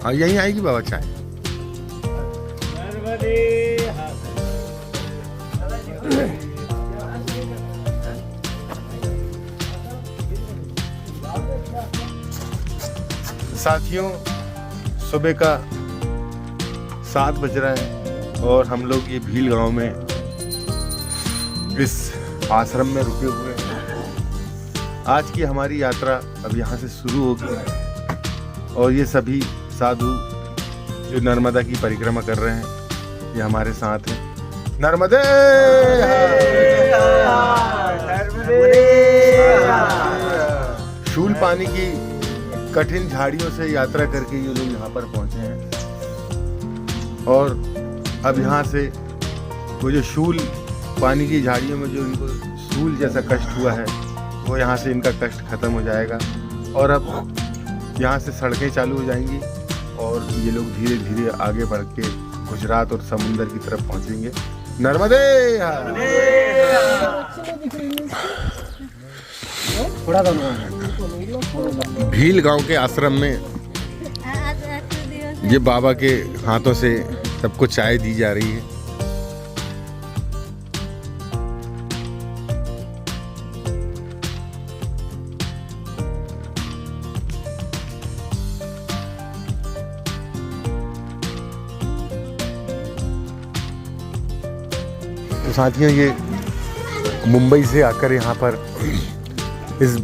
हाँ यहीं आएगी बाबा चाय। साथियों सुबह का 7 बज रहा है और हम लोग ये भील गांव में इस आश्रम में रुके हुए हैं। आज की हमारी यात्रा अब यहाँ से शुरू होगी और ये सभी साधु जो नर्मदा की परिक्रमा कर रहे हैं ये हमारे साथ हैं। नर्मदे शूल पानी की कठिन झाड़ियों से यात्रा करके ये लोग यहाँ पर पहुंचे हैं और अब यहाँ से वो जो शूल पानी की झाड़ियों में जो इनको शूल जैसा कष्ट हुआ है वो यहाँ से इनका कष्ट खत्म हो जाएगा और अब यहाँ से सड़कें चालू हो जाएंगी और ये लोग धीरे धीरे आगे बढ़ के गुजरात और समुंदर की तरफ पहुँचेंगे। नर्मदे भील गांव के आश्रम में ये बाबा के हाथों से सबको चाय दी जा रही है। तो साथियों ये मुंबई से आकर यहाँ पर इस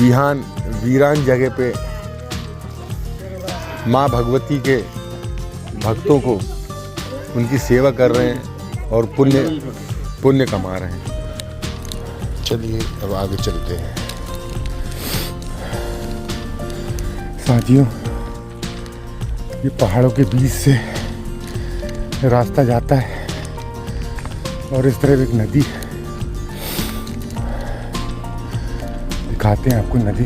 वीरान जगह पे माँ भगवती के भक्तों को उनकी सेवा कर रहे हैं और पुण्य कमा रहे हैं। चलिए अब आगे चलते हैं। साथियों ये पहाड़ों के बीच से रास्ता जाता है और इस तरफ एक नदी है। दिखाते हैं आपको नदी।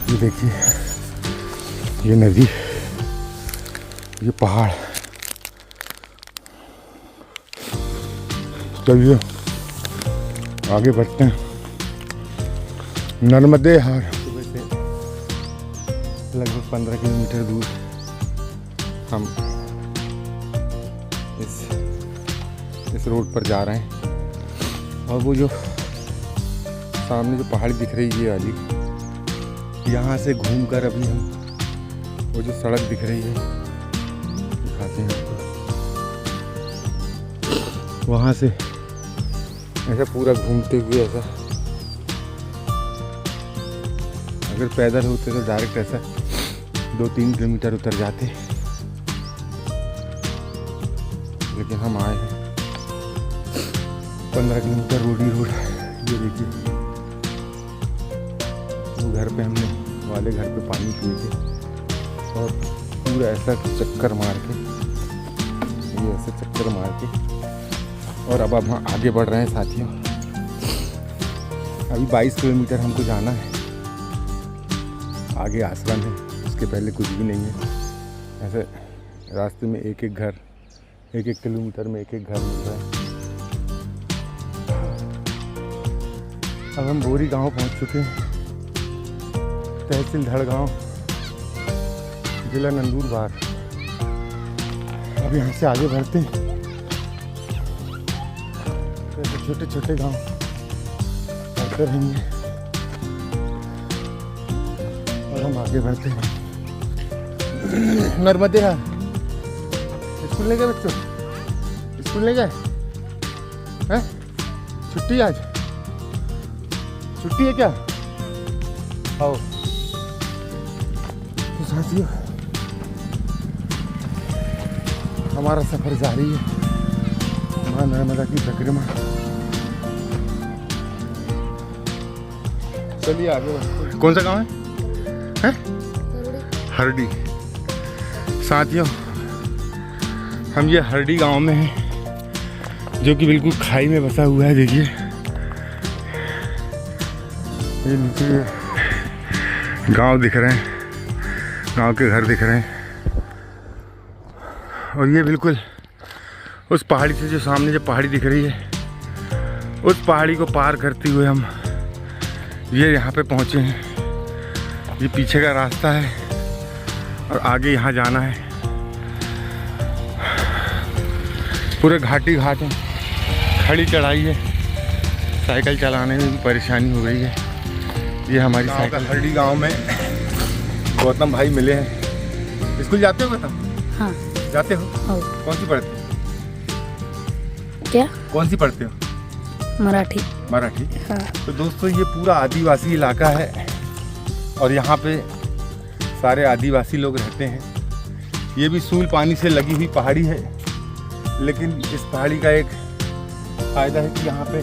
ये देखिए ये नदी, ये पहाड़। चलिए आगे बढ़ते हैं। नर्मदे हार सुबह से लगभग 15 किलोमीटर दूर हम इस रोड पर जा रहे हैं और वो जो सामने जो पहाड़ी दिख रही है ये वाली, यहाँ से घूमकर अभी हम वो जो सड़क दिख रही है दिखाते हैं आपको। वहाँ से ऐसा पूरा घूमते हुए ऐसा अगर पैदल होते तो डायरेक्ट ऐसा 2-3 किलोमीटर उतर जाते, लेकिन हम आए हैं 15 किलोमीटर रोड। ये देखिए वो घर पे हमने वाले घर पे पानी पिए थे और पूरा ऐसा चक्कर मार के ये ऐसे चक्कर मार के और अब हम आगे बढ़ रहे हैं साथियों। अभी 22 किलोमीटर हमको जाना है। आगे आश्रम है, उसके पहले कुछ भी नहीं है। ऐसे रास्ते में एक एक किलोमीटर में एक घर मिल रहा है। अब हम बोरी गांव पहुंच चुके हैं, तहसील धड़गांव, जिला नंदुरबार। अब यहाँ से आगे बढ़ते हैं। ऐसे छोटे छोटे गांव बढ़ते रहेंगे और हम आगे बढ़ते हैं। नर्मदे हार स्कूल ले गए बच्चों? स्कूल ले गए हैं? छुट्टी आज? छुट्टी है क्या? आओ तो साथियों हमारा सफर जारी है। माँ नर्मदा की परिक्रमा। चलिए आगे। कौन सा गांव है? हरडी। साथियों हम ये हरडी गांव में हैं जो कि बिल्कुल खाई में बसा हुआ है। देखिए ये नीचे गांव दिख रहे हैं, गांव के घर दिख रहे हैं और ये बिल्कुल उस पहाड़ी से जो सामने जो पहाड़ी दिख रही है उस पहाड़ी को पार करते हुए हम ये यहाँ पे पहुँचे हैं। ये पीछे का रास्ता है और आगे यहाँ जाना है। पूरे घाटी घाट है, खड़ी चढ़ाई है, साइकिल चलाने में भी परेशानी हो गई है। ये हमारी साइकिल हरडी गांव में गौतम भाई मिले हैं। स्कूल जाते हो गौतम? हाँ जाते हो। कौन सी पढ़ते हो? क्या? कौन सी पढ़ते हो? मराठी। मराठी। हाँ। तो दोस्तों ये पूरा आदिवासी इलाका है और यहाँ पे सारे आदिवासी लोग रहते हैं। ये भी सूल पानी से लगी हुई पहाड़ी है, लेकिन इस पहाड़ी का एक फ़ायदा है कि यहाँ पे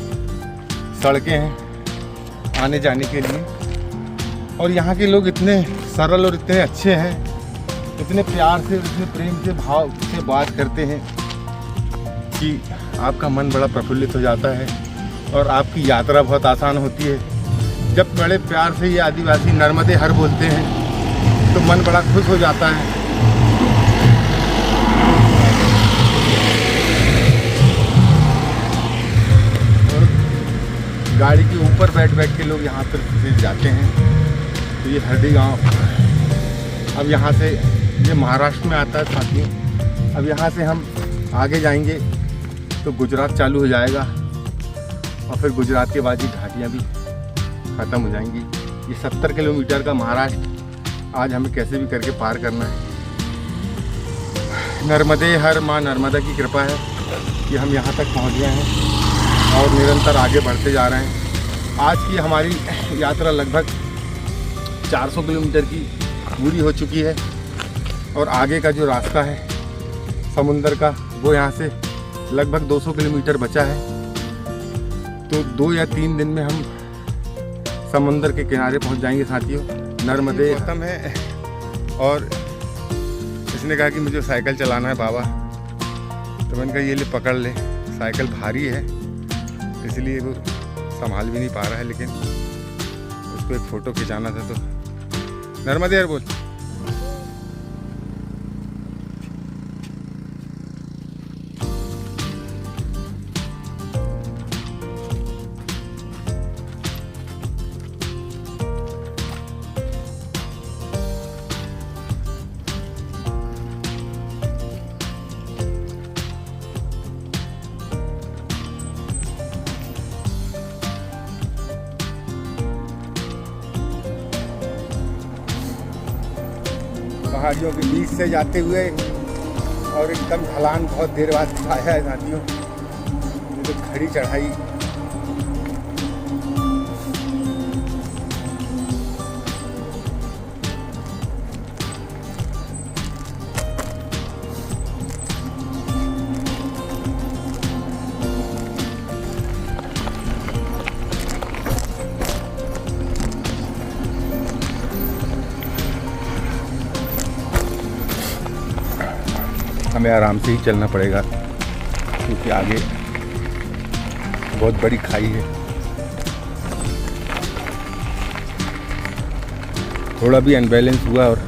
सड़कें हैं आने जाने के लिए। और यहाँ के लोग इतने सरल और इतने अच्छे हैं, इतने प्यार से, इतने प्रेम से, भाव से बात करते हैं कि आपका मन बड़ा प्रफुल्लित हो जाता है और आपकी यात्रा बहुत आसान होती है। जब बड़े प्यार से ये आदिवासी नर्मदे हर बोलते हैं तो मन बड़ा खुश हो जाता है। और गाड़ी के ऊपर बैठ बैठ के लोग यहाँ पर फिर जाते हैं। तो ये हरडी गांव अब यहाँ से ये महाराष्ट्र में आता है साथियों। अब यहाँ से हम आगे जाएंगे तो गुजरात चालू हो जाएगा और फिर गुजरात के बाद ये घाटियाँ भी ख़त्म हो जाएंगी। ये 70 किलोमीटर का महाराष्ट्र आज हमें कैसे भी करके पार करना है। नर्मदे हर माँ नर्मदा की कृपा है कि हम यहाँ तक पहुँच गए हैं और निरंतर आगे बढ़ते जा रहे हैं। आज की हमारी यात्रा लगभग 400 किलोमीटर की पूरी हो चुकी है और आगे का जो रास्ता है समुंदर का वो यहाँ से लगभग 200 किलोमीटर बचा है। तो 2 या 3 दिन में हम समुंदर के किनारे पहुँच जाएंगे साथियों। नर्मदे खत्म है और इसने कहा कि मुझे साइकिल चलाना है बाबा। तो मैंने कहा ये ले पकड़ ले, साइकिल भारी है इसलिए वो संभाल भी नहीं पा रहा है, लेकिन उसको एक फ़ोटो खिंचाना था। तो नर्मदे यार बोल। पहाड़ियों के बीच से जाते हुए और एकदम ढलान बहुत देर बाद आया है साथियों। ये तो खड़ी चढ़ाई हमें आराम से ही चलना पड़ेगा क्योंकि आगे बहुत बड़ी खाई है। थोड़ा भी अनबैलेंस हुआ और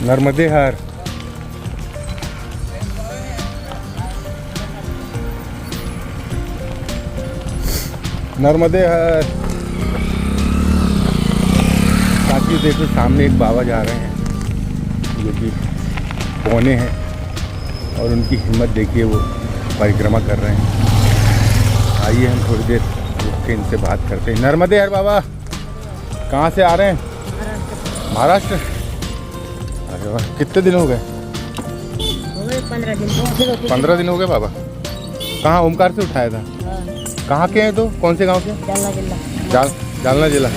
नर्मदे हर नर्मदे हर। साथियों देखो सामने एक बाबा जा रहे हैं जो कि पौने हैं और उनकी हिम्मत देखिए, वो परिक्रमा कर रहे हैं। आइए हम थोड़ी देर रुक के इनसे बात करते हैं। नर्मदे हर बाबा कहाँ से आ रहे हैं? महाराष्ट्र। अरे वाह, कितने दिन हो गए? 15 दिन हो गए बाबा। कहाँ ओमकार से उठाया था? कहाँ के हैं? तो कौन से गांव के? जालना जिला। जालना जिला।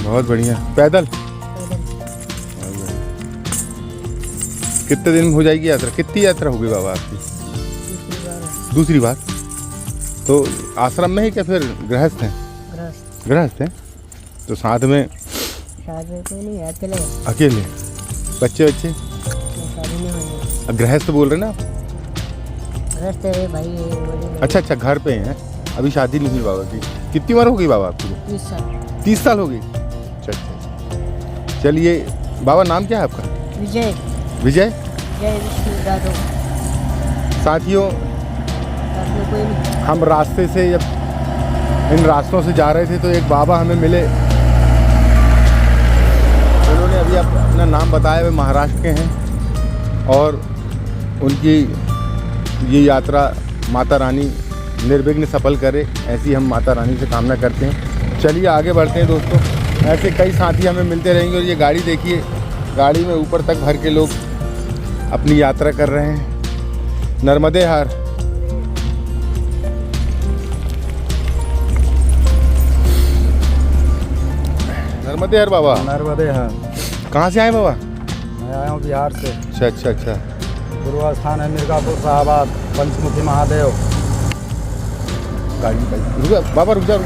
बहुत बढ़िया। पैदल? कितने दिन में हो जाएगी यात्रा? कितनी यात्रा होगी बाबा आपकी? दूसरी बार। तो आश्रम में ही क्या फिर गृहस्थ हैं? गृहस्थ हैं। तो साथ में कोई नहीं है, अकेले। अकेले? बच्चे शादी नहीं हुई। गृहस्थ बोल रहे ना आप? गृहस्थ है भाई ये बोले। अच्छा, घर पे हैं, अभी शादी नहीं हुई बाबा की। कितनी उम्र हो गई बाबा आपकी? 30 साल। 30 साल हो गई। अच्छा। चलिए बाबा, नाम क्या है आपका? विजय। विजय। जय विष्णु यादव। साथियों, कोई नहीं। हम रास्ते से जब इन रास्तों से जा रहे थे तो एक बाबा हमें मिले। उन्होंने अभी अपना नाम बताया, वे महाराष्ट्र के हैं और उनकी ये यात्रा माता रानी निर्विघ्न सफल करे, ऐसी हम माता रानी से कामना करते हैं। चलिए आगे बढ़ते हैं दोस्तों। ऐसे कई साथी हमें मिलते रहेंगे। और ये गाड़ी देखिए, गाड़ी में ऊपर तक भर के लोग अपनी यात्रा कर रहे हैं। नर्मदे हर। नर्मदे हर बाबा। नर्मदे हर। कहाँ से आए बाबा? मैं आया हूँ बिहार से। अच्छा। गुरु स्थान है मिर्गापुर साहबाद, पंचमुखी महादेव। गाड़ी रुक जा बाबा, रुक जा।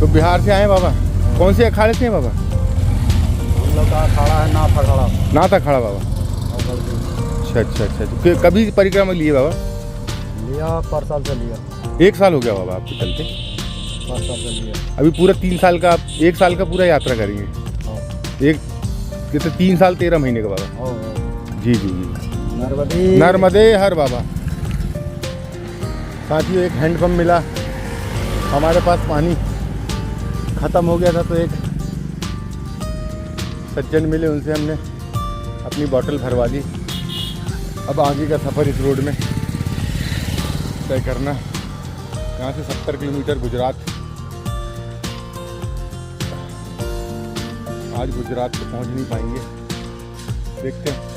तो बिहार से आए बाबा? कौन से अखाड़े से हैं बाबा? हम लोग का अखाड़ा है नाथ अखाड़ा। नाथ अखाड़ा बाबा। अच्छा। तो कभी परिक्रमा लिए बाबा? लिया, पर साल से लिया। 1 साल हो गया बाबा आपके चलते? पर साल से लिया। अभी पूरा 3 साल का, 1 साल का पूरा यात्रा करेंगे? एक कितने 3 साल 13 महीने का बाबा? जी। नर्मदे हर बाबा। साथियों, एक हैंडपम्प मिला। हमारे पास पानी ख़त्म हो गया था तो एक सज्जन मिले, उनसे हमने अपनी बोतल भरवा ली। अब आगे का सफ़र इस रोड में तय करना। यहाँ से 70 किलोमीटर गुजरात। आज गुजरात तो पहुँच नहीं पाएंगे, देखते हैं।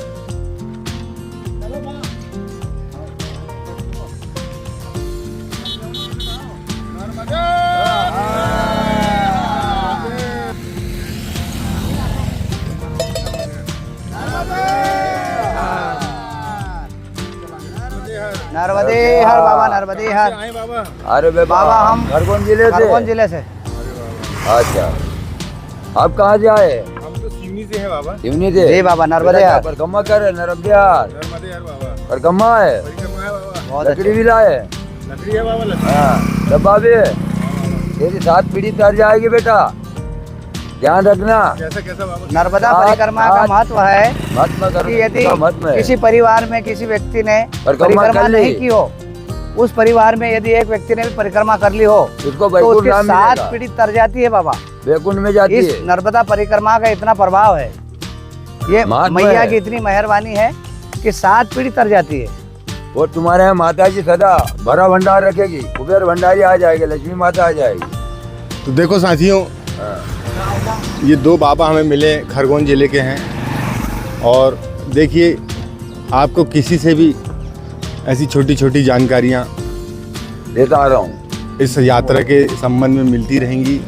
नर्मदे हर बाबा, नर्मदे हर। अरे बाबा हम खरगोन जिले से। खरगोन जिले से। अच्छा, आप कहाँ से आए? हम तो सिवनी से हैं बाबा। सिवनी से? जी बाबा, नर्मदे हर। परिक्रमा कर रहे, नर्मदे हर। नर्मदे हर बाबा। परिक्रमा है, परिक्रमा है बाबा। बहुत लकड़ी अच्छे। भी लाए। लकड़ी है बाबा, लकड़ी। हाँ, डब्बा भी है। तेरी 7 पीढ़ी तर जाएगी बेटा, ध्यान रखना। कैसा बाबा? नर्मदा परिक्रमा का महत्व है महात्मा कि यदि महत्व है। किसी परिवार में किसी व्यक्ति ने परिक्रमा परिक्रमा कर ली। नहीं की हो, उस परिवार में यदि एक व्यक्ति ने भी परिक्रमा कर ली हो उसको तो वैकुंठ उसकी नाम 7 मिलेगा। पीढ़ी तर जाती है बाबा। वैकुंठ में जाती इस है। नर्मदा परिक्रमा का इतना प्रभाव है, ये महात्मा मैया है। की इतनी मेहरबानी है कि 7 पीढ़ी तर जाती है। वो तुम्हारे यहाँ माता जी सदा भरा भंडार रखेगी। कुबेर भंडारी आ जाएगी, लक्ष्मी माता आ जाएगी। तो देखो साथियों, ये 2 बाबा हमें मिले, खरगोन जिले के हैं। और देखिए, आपको किसी से भी ऐसी छोटी छोटी जानकारियाँ देता आ रहा हूँ, इस यात्रा के संबंध में मिलती रहेंगी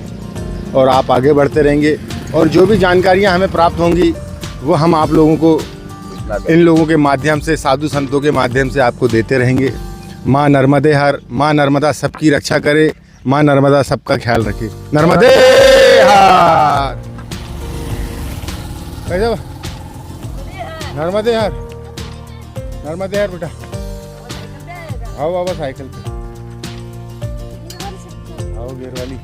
और आप आगे बढ़ते रहेंगे। और जो भी जानकारियाँ हमें प्राप्त होंगी वो हम आप लोगों को इन लोगों के माध्यम से, साधु संतों के माध्यम से आपको देते रहेंगे। माँ नर्मदे हर। माँ नर्मदा सबकी रक्षा करे। माँ नर्मदा सबका ख्याल रखे। नर्मदे हर। कैसे? नर्मदे हर। नर्मदे हर बेटा। आओ बाबा साइकिल पे। आओ गियर वाली।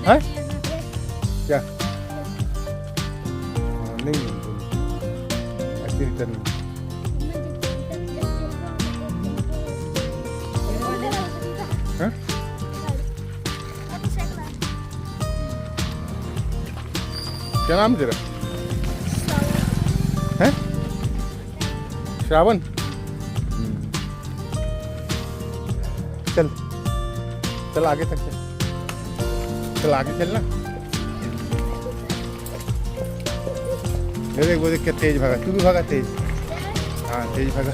हैं? क्या? नहीं, अच्छी रिटर्न। हाँ? क्या नाम तेरा? हैं? श्रावण। चल चल आगे तक चल आगे चलना। देख वो देख क्या तेज भागा। तू भी भागा तेज। हाँ तेज भागा।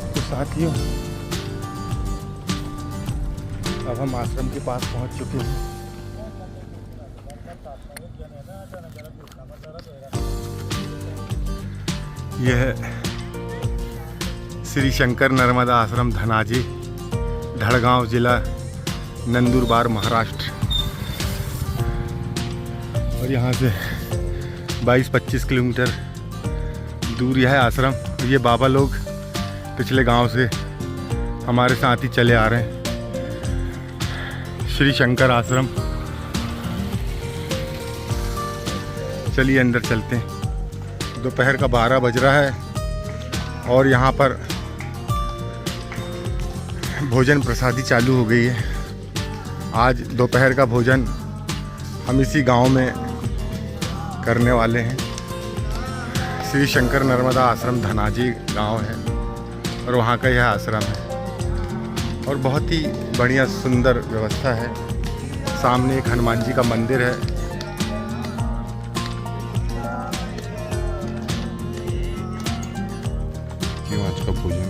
तो साथियों, अब हम आश्रम के पास पहुंच चुके हैं। यह श्री शंकर नर्मदा आश्रम धनाजी, धड़गांव जिला, नंदुरबार, महाराष्ट्र। और यहाँ से 22-25 किलोमीटर दूर यह है आश्रम। ये बाबा लोग पिछले गांव से हमारे साथ ही चले आ रहे हैं। श्री शंकर आश्रम। चलिए अंदर चलते हैं। दोपहर का 12 बज रहा है और यहाँ पर भोजन प्रसादी चालू हो गई है। आज दोपहर का भोजन हम इसी गांव में करने वाले हैं। श्री शंकर नर्मदा आश्रम धनाजी गांव है और वहाँ का यह आश्रम है और बहुत ही बढ़िया सुंदर व्यवस्था है। सामने एक हनुमान जी का मंदिर है। क्यों आज का भोजन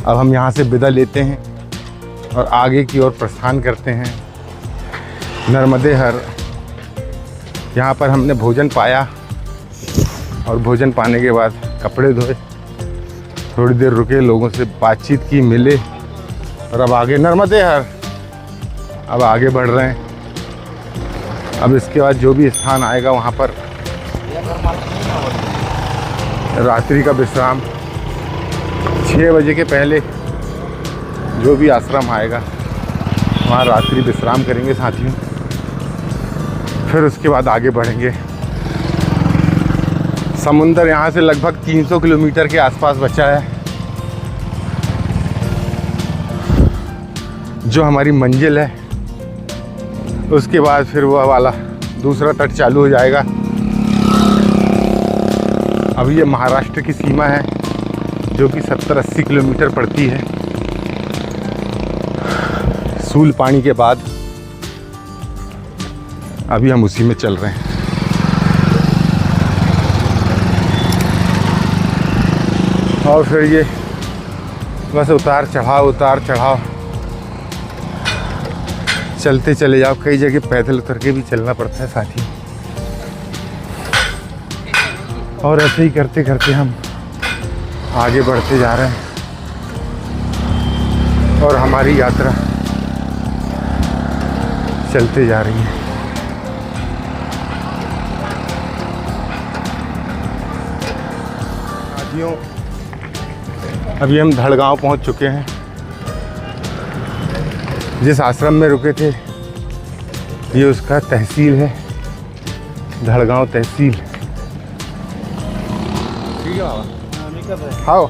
अब हम यहाँ से विदा लेते हैं और आगे की ओर प्रस्थान करते हैं। नर्मदे हर यहाँ पर हमने भोजन पाया और भोजन पाने के बाद कपड़े धोए, थोड़ी देर रुके, लोगों से बातचीत की, मिले और अब आगे नर्मदे हर अब आगे बढ़ रहे हैं। अब इसके बाद जो भी स्थान आएगा वहाँ पर रात्रि का विश्राम, 6 बजे के पहले जो भी आश्रम आएगा वहाँ रात्रि विश्राम करेंगे साथियों। फिर उसके बाद आगे बढ़ेंगे। समुंदर यहाँ से लगभग 300 किलोमीटर के आसपास बचा है। जो हमारी मंजिल है उसके बाद फिर वह वाला दूसरा तट चालू हो जाएगा। अब ये महाराष्ट्र की सीमा है जो कि 70-80 किलोमीटर पड़ती है। सूल पानी के बाद अभी हम उसी में चल रहे हैं। और फिर ये बस उतार चढ़ाव चलते चले जाओ। कई जगह पैदल उतर के भी चलना पड़ता है साथी। और ऐसे ही करते करते हम आगे बढ़ते जा रहे हैं और हमारी यात्रा चलते जा रही है। साथियों, अभी हम धड़गांव पहुंच चुके हैं। जिस आश्रम में रुके थे ये उसका तहसील है, धड़गांव तहसील। ठीक है बाबा, हाँ।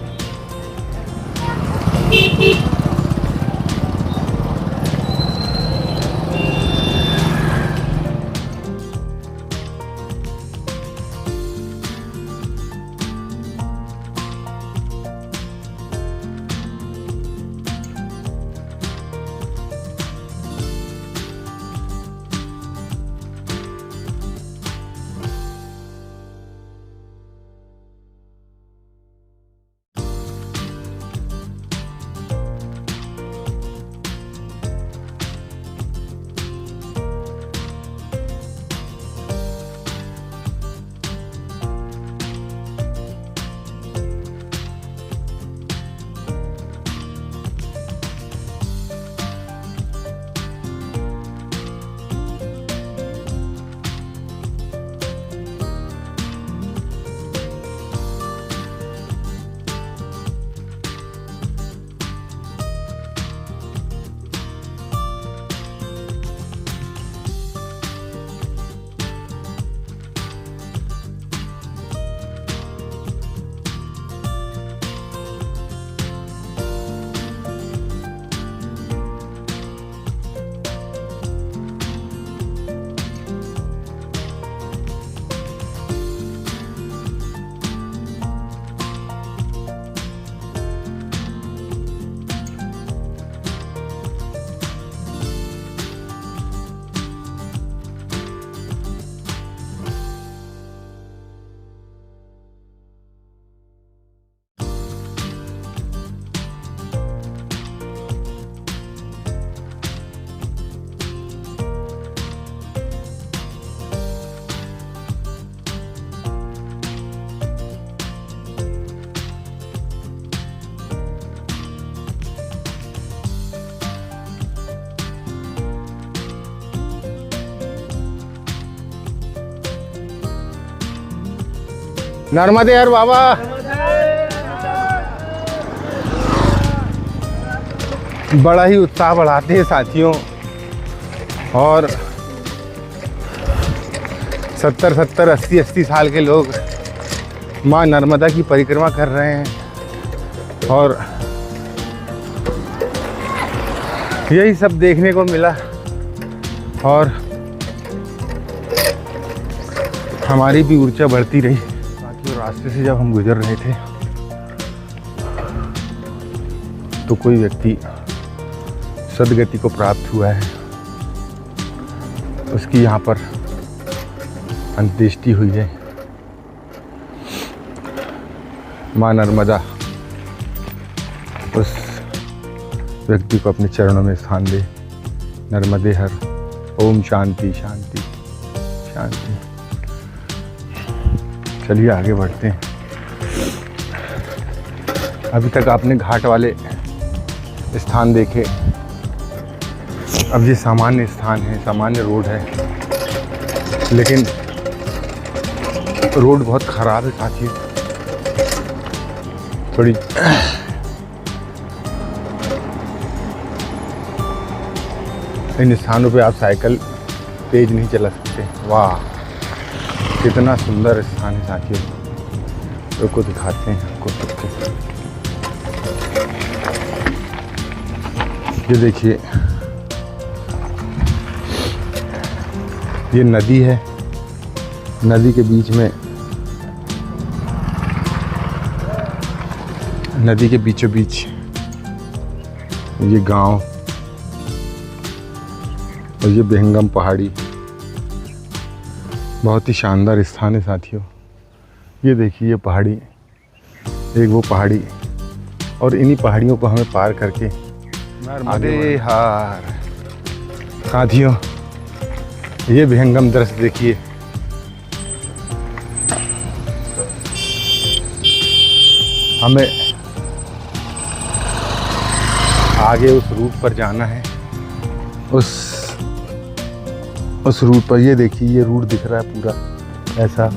नर्मदे हर बाबा। बड़ा ही उत्साह बढ़ाते हैं साथियों। और 70-70, 80-80 साल के लोग माँ नर्मदा की परिक्रमा कर रहे हैं। और यही सब देखने को मिला। और हमारी भी ऊर्जा बढ़ती रही। साथियों, रास्ते से जब हम गुजर रहे थे तो कोई व्यक्ति सदगति को प्राप्त हुआ है, उसकी यहाँ पर अंत्येष्टि हुई है। माँ नर्मदा उस व्यक्ति को अपने चरणों में स्थान दे। नर्मदे हर। ओम शांति शांति शांति। चलिए आगे बढ़ते हैं। अभी तक आपने घाट वाले स्थान देखे, अब ये सामान्य स्थान है, सामान्य रोड है। लेकिन रोड बहुत ख़राब है साथियों। थोड़ी इन स्थानों पे आप साइकिल तेज नहीं चला सकते। वाह, कितना सुंदर स्थान है साथियों। रुको दिखाते हैं आपको सबको। ये देखिए, ये नदी है। नदी के बीच में, नदी के बीचों बीच ये गांव और ये बेहंगम पहाड़ी। बहुत ही शानदार स्थान है साथियों। ये देखिए, ये पहाड़ी, एक वो पहाड़ी, और इन्हीं पहाड़ियों को हमें पार करके नर्मदे हार। साथियों, ये विहंगम दृश्य देखिए। हमें आगे उस रूट पर जाना है। उस रूट पर ये देखिए, ये रूट दिख रहा है पूरा ऐसा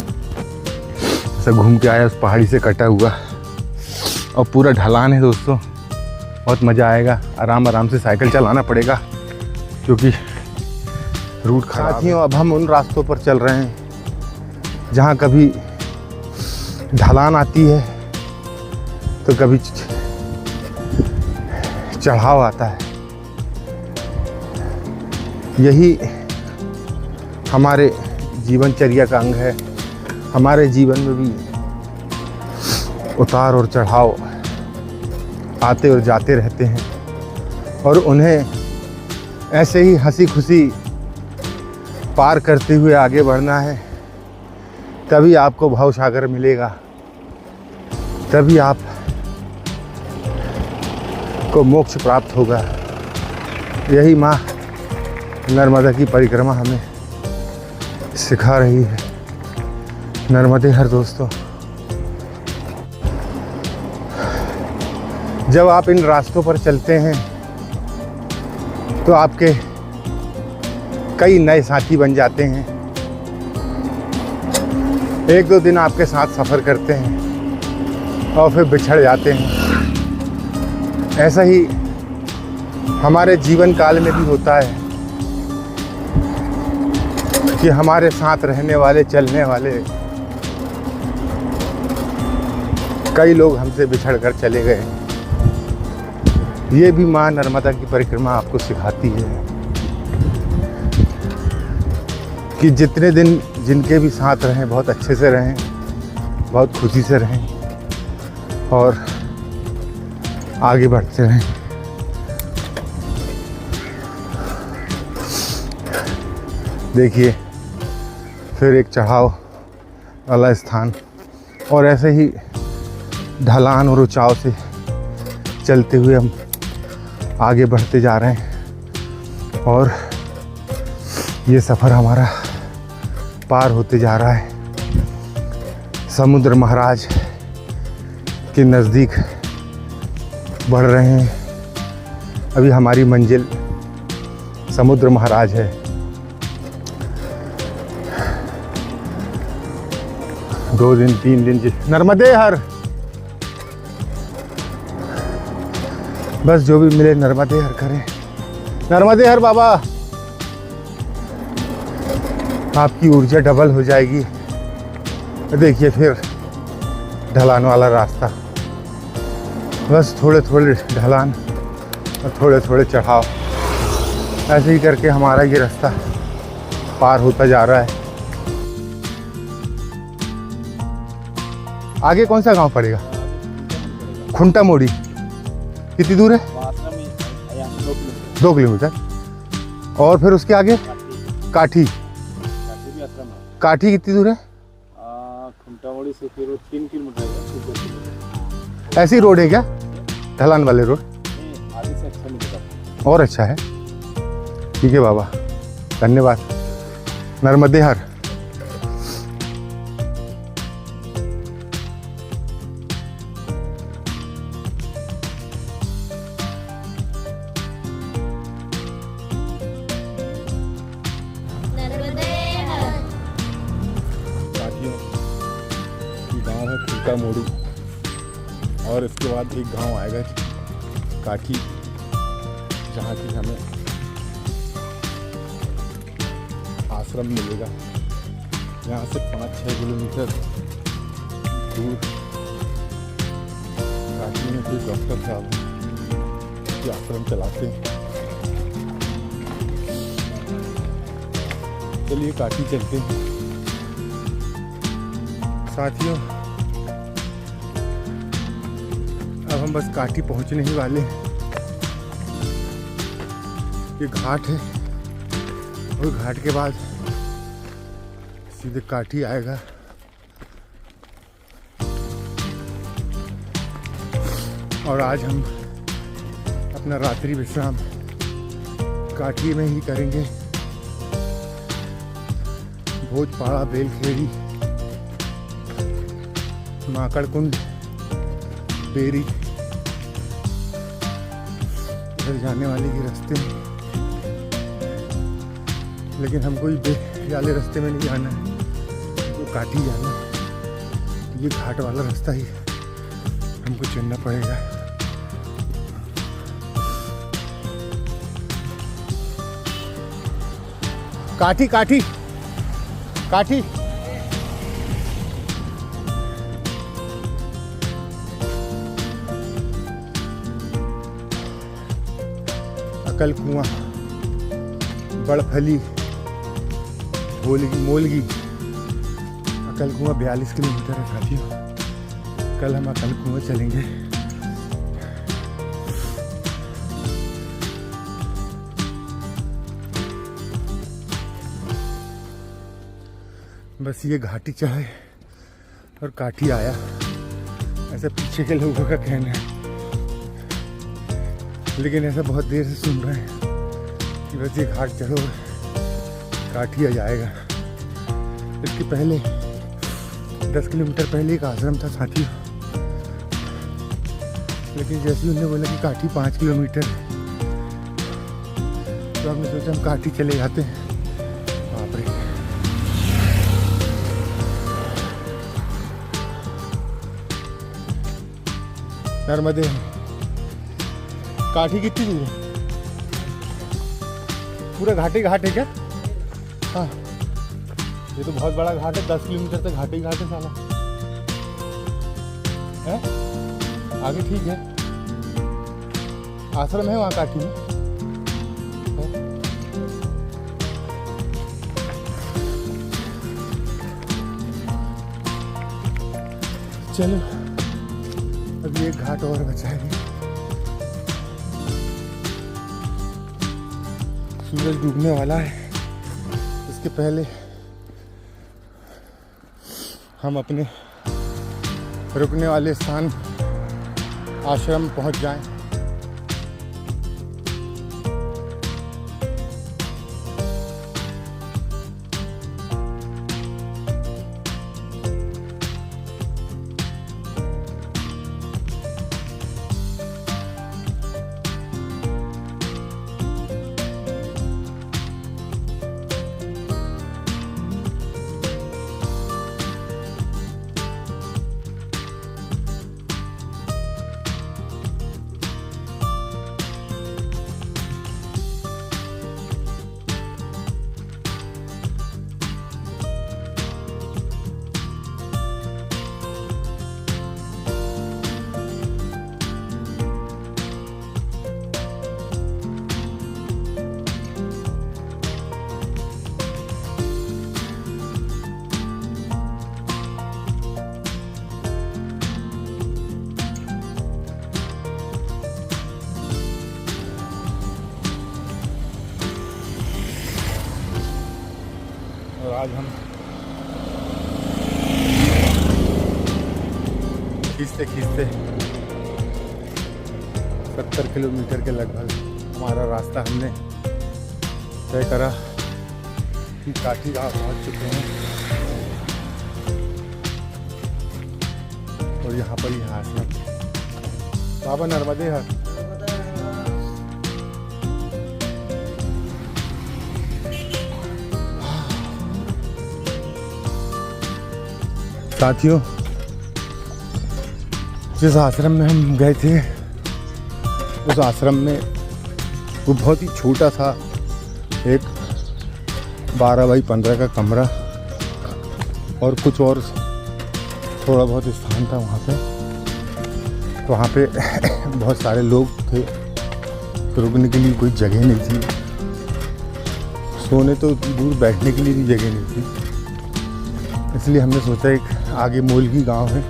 घूम के आया, उस पहाड़ी से कटा हुआ, और पूरा ढलान है दोस्तों। बहुत मज़ा आएगा। आराम आराम से साइकिल चलाना पड़ेगा क्योंकि रूट खराब है। साथियों, अब हम उन रास्तों पर चल रहे हैं जहाँ कभी ढलान आती है तो कभी चढ़ाव आता है। यही हमारे जीवनचर्या का अंग है। हमारे जीवन में भी उतार और चढ़ाव आते और जाते रहते हैं, और उन्हें ऐसे ही हंसी खुशी पार करते हुए आगे बढ़ना है। तभी आपको भवसागर मिलेगा, तभी आप को मोक्ष प्राप्त होगा। यही माँ नर्मदा की परिक्रमा हमें सिखा रही है। नर्मदे हर दोस्तों। जब आप इन रास्तों पर चलते हैं तो आपके कई नए साथी बन जाते हैं। एक दो दिन आपके साथ सफ़र करते हैं और फिर बिछड़ जाते हैं। ऐसा ही हमारे जीवन काल में भी होता है कि हमारे साथ रहने वाले, चलने वाले कई लोग हमसे बिछड़ कर चले गए। ये भी माँ नर्मदा की परिक्रमा आपको सिखाती है कि जितने दिन जिनके भी साथ रहें, बहुत अच्छे से रहें, बहुत खुशी से रहें और आगे बढ़ते रहें। देखिए, फिर एक चढ़ाव वाला स्थान, और ऐसे ही ढलान और ऊंचाव से चलते हुए हम आगे बढ़ते जा रहे हैं, और ये सफ़र हमारा पार होते जा रहा है। समुद्र महाराज के नज़दीक बढ़ रहे हैं। अभी हमारी मंजिल समुद्र महाराज है। 2 दिन 3 दिन नर्मदे हर, बस जो भी मिले नर्मदे हर करें। नर्मदे हर बाबा, आपकी ऊर्जा डबल हो जाएगी। देखिए फिर ढलान वाला रास्ता, बस थोड़े थोड़े ढलान और थोड़े थोड़े चढ़ाव, ऐसे ही करके हमारा ये रास्ता पार होता जा रहा है। आगे कौन सा गांव पड़ेगा? खुंटा मोड़ी। कितनी दूर है? 2 किलोमीटर। और फिर उसके आगे काठी। काठी कितनी दूर है? खुंटामोड़ी से फिर 3 किलोमीटर। ऐसी रोड है क्या, ढलान वाले रोड? आगे से अच्छा मिलेगा। और अच्छा है, ठीक है बाबा, धन्यवाद। नर्मदे हर। गांव है खुंटा मोड़ी, और इसके बाद एक गांव आएगा काठी, जहाँ की हमें आश्रम मिलेगा। यहाँ से 5-6 किलोमीटर दूर काठी में कोई डॉक्टर साहब के आश्रम चलाते हैं। चलिए काठी चलते हैं साथियों। अब हम बस काठी पहुंचने ही वाले हैं। ये घाट है और घाट के बाद सीधे काठी आएगा। और आज हम अपना रात्रि विश्राम काठी में ही करेंगे। भोजपाड़ा, बेलखेड़ी, माकड़कुंड, बेरी, इधर जाने वाले के रास्ते हैं, लेकिन हमको ये वाले रास्ते में नहीं जाना है, तो काठी जाना है। ये घाट वाला रास्ता ही हमको चुनना पड़ेगा। काठी काठी काठी। अकल कुआं, बड़फली, मोलगी। अकल कुआं 42 किलोमीटर है साथियों। कल हम अकल कुआं चलेंगे। बस ये घाटी चढ़े और काठी आया, ऐसा पीछे के लोगों का कहना है, लेकिन ऐसा बहुत देर से सुन रहे हैं कि बस ये घाट चढ़ो काठी आ जाएगा। इसके पहले 10 किलोमीटर पहले एक आश्रम था साथियों, लेकिन जैसे ही उन्होंने बोला कि काठी 5 किलोमीटर है, तो हमने सोचा हम काठी चले जाते हैं। बाप रे, नर्मदे काठी कितनी दूर है? पूरा घाटे घाट है क्या? हाँ, ये तो बहुत बड़ा घाट है। 10 किलोमीटर तक घाटे ही घाट है साला है। आगे ठीक है, आश्रम है वहाँ काठी में। चलो अभी एक घाट और बचा है। सूरज डूबने वाला है, इसके पहले हम अपने रुकने वाले स्थान आश्रम पहुंच जाएं। और आज हम खींचते खींचते 70 किलोमीटर के लगभग हमारा रास्ता हमने तय करा कि काठी गाँव पहुँच चुके हैं। और यहाँ पर ही आश्रम बाबा नर्मदे हर साथियों, जिस आश्रम में हम गए थे उस आश्रम में वो बहुत ही छोटा था, एक 12 बाई 15 का कमरा और कुछ और थोड़ा बहुत स्थान था वहाँ पे। तो वहाँ पे बहुत सारे लोग थे, रुकने के लिए कोई जगह नहीं थी, सोने तो दूर बैठने के लिए भी जगह नहीं थी। इसलिए हमने सोचा एक आगे मोलगी गांव है,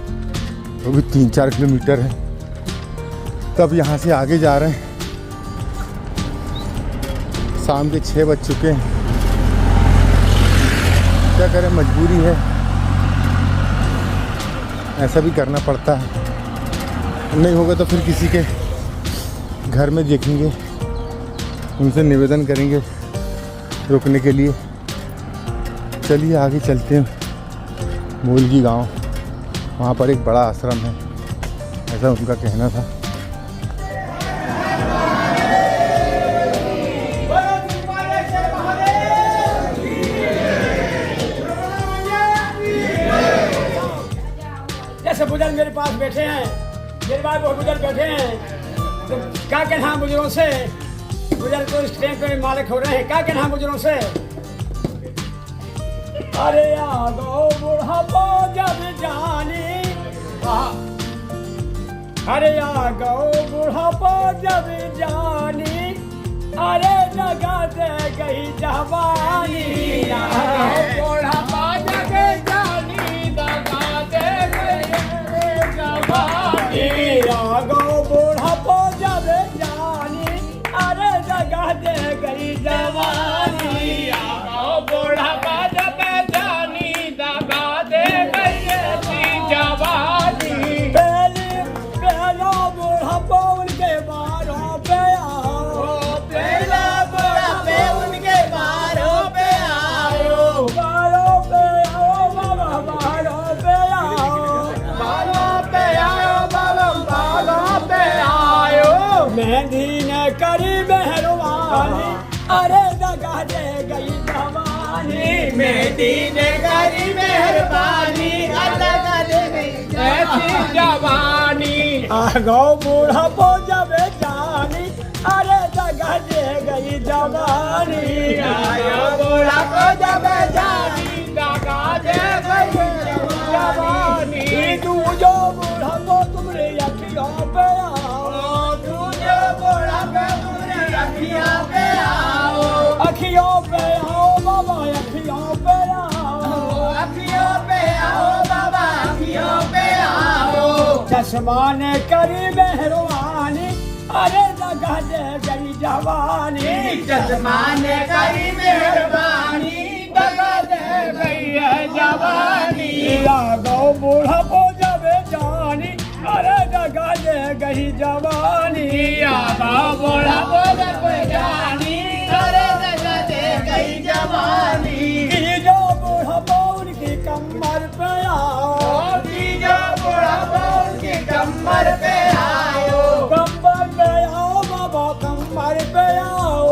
वो भी 3-4 किलोमीटर है, तब यहाँ से आगे जा रहे हैं। शाम के 6 बज चुके हैं, क्या करें, मजबूरी है, ऐसा भी करना पड़ता है। नहीं होगा तो फिर किसी के घर में देखेंगे, उनसे निवेदन करेंगे रुकने के लिए। चलिए आगे चलते हैं। मोलगी गांव, वहाँ पर एक बड़ा आश्रम है, ऐसा उनका कहना था। जैसे बुजुर्ग मेरे पास बैठे हैं, मेरे पास बहुत बुजुर्ग बैठे हैं, तो क्या कहना बुजुर्गों से। बुजुर्ग तो इस टाइम पे मालिक हो रहे हैं, क्या कहना बुजुर्गों से। अरे आ गो बुढ़ापा जब जानी, अरे आ गो बुढ़ापा जब जानी, अरे जगा दे गई जवानी। बुढ़ापा जब जानी, जगा दे गई जवानी। आ गो बुढ़ापा जब जानी, अरे जगा दे गई जवानी। आ गो बुढ़ापा मेहंदी ने करी मेहरबानी, अरे दगा दे गई जवानी। मेहंदी ने करी मेहरबानी, दगा दे गई ऐसी जवानी। आ गो बुढ़ापो जब जानी, अरे दगा दे गई जवानी। आयो बुढ़ापो जब जानी, दगा दे गई जवानी। तू जो बुढ़ापो तुमरे अखियों पे अखियों पे आओ बाबा, अखियों पे आओ, अखियों पे आओ बाबा, अखियों पे आओ। चश्मा ने करी मेहरबानी, अरे दगा दे गई जवानी। चश्मा ने करी मेहरबानी, दगा दे गई है जवानी। लागो बुढ़ापो जब जानी, अरे दगा दे गई जवानी। आगा बुढ़ापो जब जानी, अरे दगा दे गई जवानी। जो बुढ़ापो उनकी कमर पे आओ, जो बुढ़ापो उनकी कमर पे आओ। कमर पे आओ बाबा, कमर पे आओ,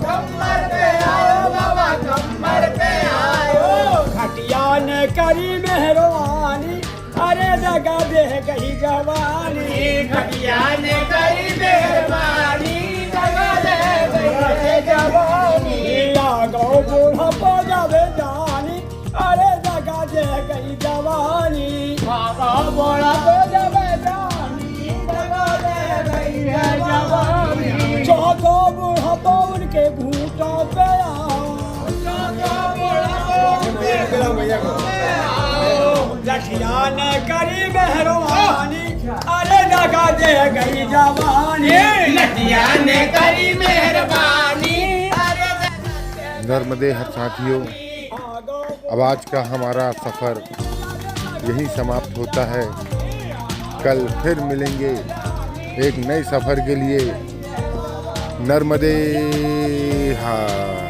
कमर पे आओ बाबा, कमर पे आओ। खटिया ने करी मेहरबानी, अरे दगा दे गई जवानी। खटिया ने करी मेहरबानी, दगा दे गई जवानी। लागो बुढ़ापो जब जानी, अरे दगा दे गई जवानी। बाबा बुढ़ापो जब जानी, दगा दे गई है जवानी। चौको बुढ़ापो उनके घूंटों पे आओ, चौको बुढ़ापो लठिया ने करी मेहरबानी, अरे दगा दे गई जवानी। लठिया ने करी मेहरबानी, अरे नर्मदे हर साथियों, अब आज का हमारा सफ़र यहीं समाप्त होता है। कल फिर मिलेंगे एक नए सफ़र के लिए। नर्मदे हार।